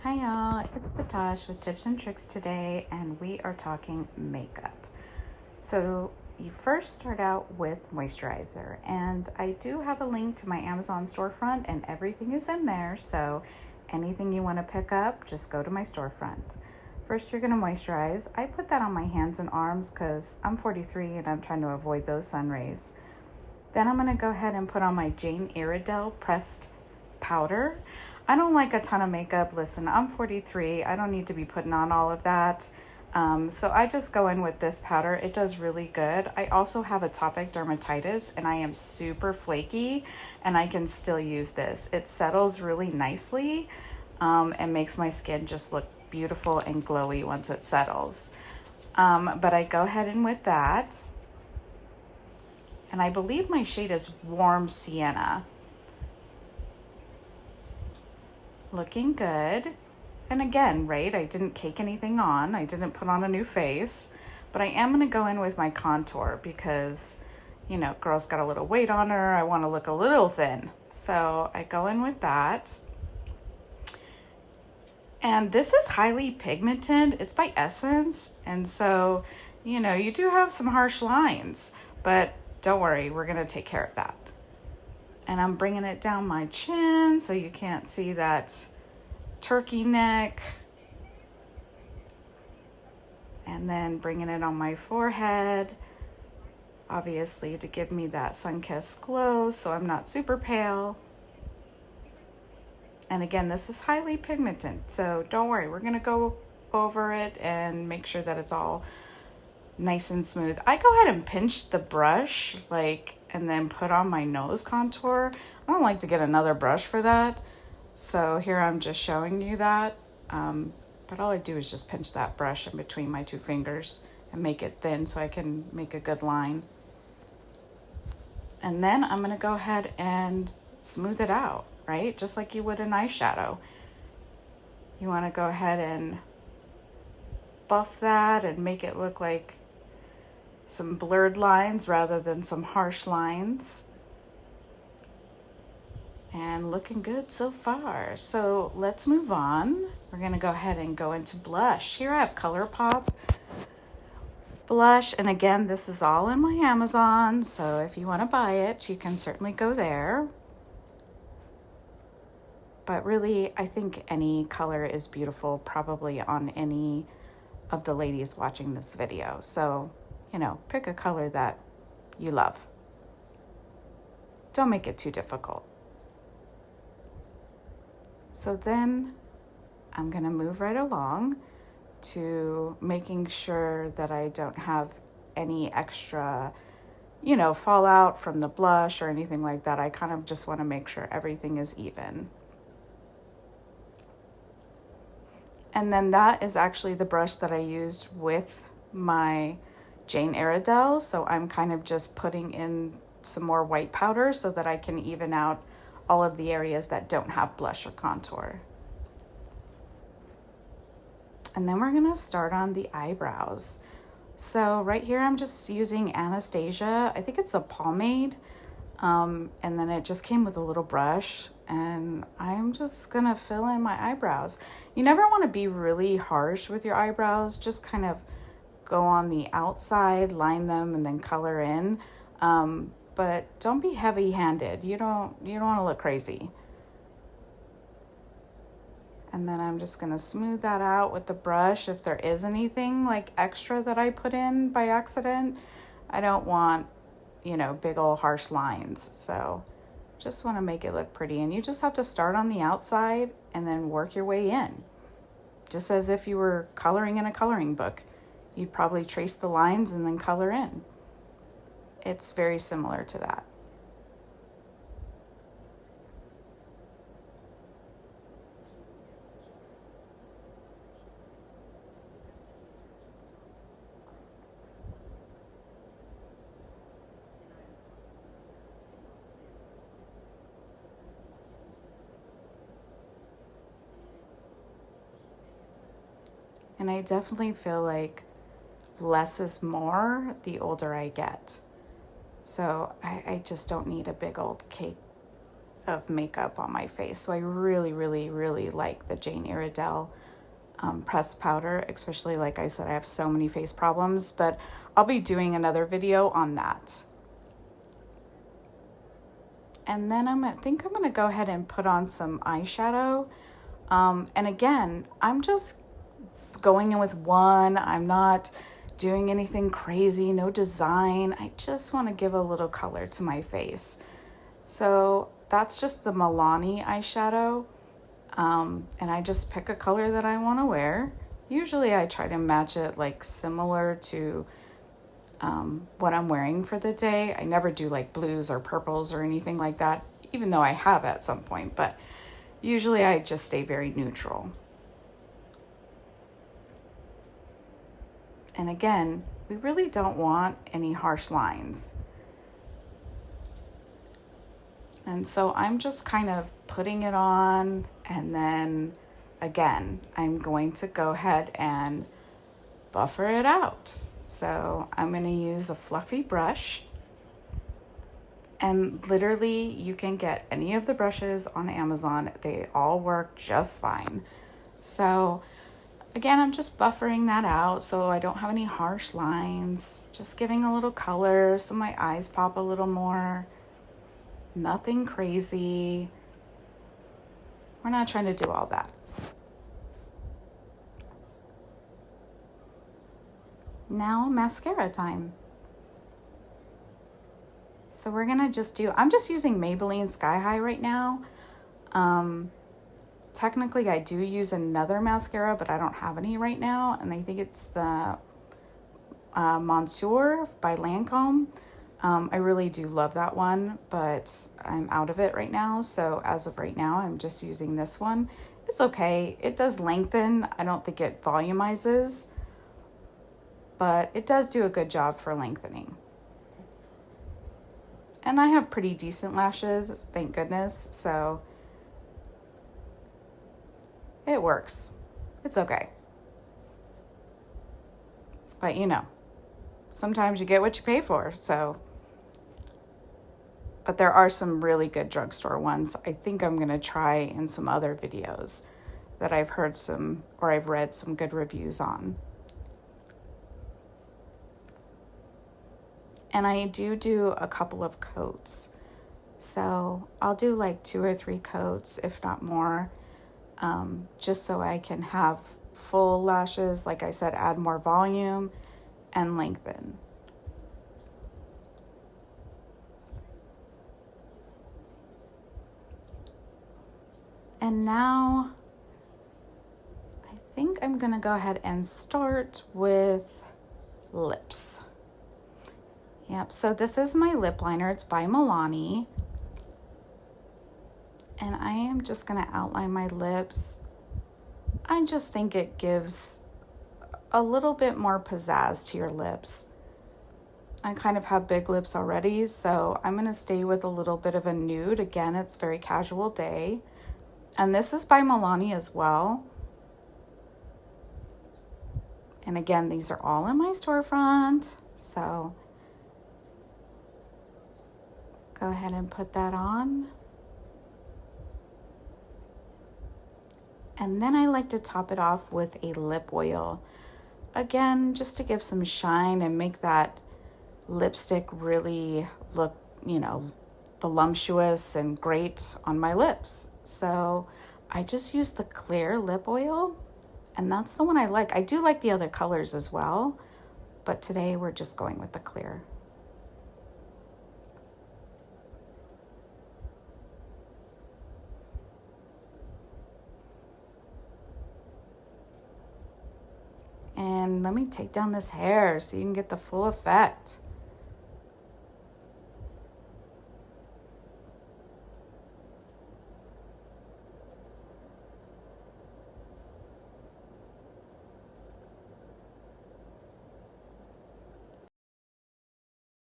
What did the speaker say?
Hi y'all, it's the Tosh with tips and tricks today, and we are talking makeup. So you first start out with moisturizer, and I do have a link to my Amazon storefront and everything is in there, so anything you want to pick up, just go to my storefront. First you're going to moisturize. I put that on my hands and arms because I'm 43 and I'm trying to avoid those sun rays. Then I'm going to go ahead and put on my Jane Iredale pressed powder. I don't like a ton of makeup. Listen, I'm 43. I don't need to be putting on all of that. So I just go in with this powder. It does really good. I also have atopic dermatitis and I am super flaky, and I can still use this. It settles really nicely and makes my skin just look beautiful and glowy once it settles. But I go ahead and with that, and I believe my shade is Warm Sienna. Looking good. And again, right, I didn't cake anything on. I didn't put on a new face, but I am going to go in with my contour because, you know, girl's got a little weight on her. I want to look a little thin. So I go in with that. And this is highly pigmented. It's by Essence. And so, you know, you do have some harsh lines, but don't worry, we're going to take care of that. And I'm bringing it down my chin so you can't see that turkey neck. And then bringing it on my forehead, obviously to give me that sun-kissed glow so I'm not super pale. And again, this is highly pigmented, so don't worry, we're gonna go over it and make sure that it's all nice and smooth. I go ahead and pinch the brush, and then put on my nose contour. I don't like to get another brush for that. So here I'm just showing you that. But all I do is just pinch that brush in between my two fingers and make it thin so I can make a good line. And then I'm gonna go ahead and smooth it out, right? Just like you would an eyeshadow. You wanna go ahead and buff that and make it look like some blurred lines rather than some harsh lines. And looking good so far. So let's move on. We're gonna go ahead and go into blush. Here I have ColourPop blush, and again, this is all in my Amazon, so if you want to buy it, you can certainly go there. But really, I think any color is beautiful, probably on any of the ladies watching this video. So, you know, pick a color that you love. Don't make it too difficult. So then I'm gonna move right along to making sure that I don't have any extra, you know, fallout from the blush or anything like that. I kind of just wanna make sure everything is even. And then that is actually the brush that I used with my Jane Iredale. So I'm kind of just putting in some more white powder so that I can even out all of the areas that don't have blush or contour. And then we're gonna start on the eyebrows. So right here, I'm just using Anastasia. I think it's a pomade. And then it just came with a little brush, and I'm just gonna fill in my eyebrows. You never wanna be really harsh with your eyebrows. Just kind of go on the outside, line them, and then color in. But don't be heavy-handed. You don't wanna look crazy. And then I'm just gonna smooth that out with the brush. If there is anything like extra that I put in by accident, I don't want, you know, big old harsh lines. So just wanna make it look pretty. And you just have to start on the outside and then work your way in. Just as if you were coloring in a coloring book. You'd probably trace the lines and then color in. It's very similar to that. And I definitely feel like less is more the older I get. So I just don't need a big old cake of makeup on my face. So I really, really, really like the Jane Iredale pressed powder, especially like I said, I have so many face problems, but I'll be doing another video on that. And then I think I'm gonna go ahead and put on some eyeshadow. And again, I'm just going in with one. I'm not doing anything crazy, no design. I just want to give a little color to my face. So that's just the Milani eyeshadow. And I just pick a color that I want to wear. Usually I try to match it like similar to what I'm wearing for the day. I never do like blues or purples or anything like that, even though I have at some point, but usually I just stay very neutral. And again, we really don't want any harsh lines. And so I'm just kind of putting it on, and then again, I'm going to go ahead and buffer it out. So I'm going to use a fluffy brush, and literally you can get any of the brushes on Amazon. They all work just fine. So again, I'm just buffering that out so I don't have any harsh lines. Just giving a little color so my eyes pop a little more. Nothing crazy. We're not trying to do all that. Now mascara time. So we're gonna I'm just using Maybelline Sky High right now. Technically I do use another mascara, but I don't have any right now. And I think it's the Monsieur by Lancome. I really do love that one, but I'm out of it right now. So as of right now, I'm just using this one. It's okay. It does lengthen. I don't think it volumizes, but it does do a good job for lengthening. And I have pretty decent lashes, thank goodness. So it works. It's okay. But you know, sometimes you get what you pay for. So, but there are some really good drugstore ones. I think I'm gonna try in some other videos that I've heard some, or I've read some good reviews on. And I do a couple of coats. So I'll do like 2 or 3 coats, if not more, just so I can have full lashes. Like I said, add more volume and lengthen. And now I think I'm gonna go ahead and start with lips. Yep, so this is my lip liner. It's by Milani. And I am just gonna outline my lips. I just think it gives a little bit more pizzazz to your lips. I kind of have big lips already, so I'm gonna stay with a little bit of a nude. Again, it's very casual day. And this is by Milani as well. And again, these are all in my storefront. So go ahead and put that on. And then I like to top it off with a lip oil. Again, just to give some shine and make that lipstick really look, you know, voluptuous and great on my lips. So I just use the clear lip oil, and that's the one I like. I do like the other colors as well, but today we're just going with the clear. And let me take down this hair so you can get the full effect.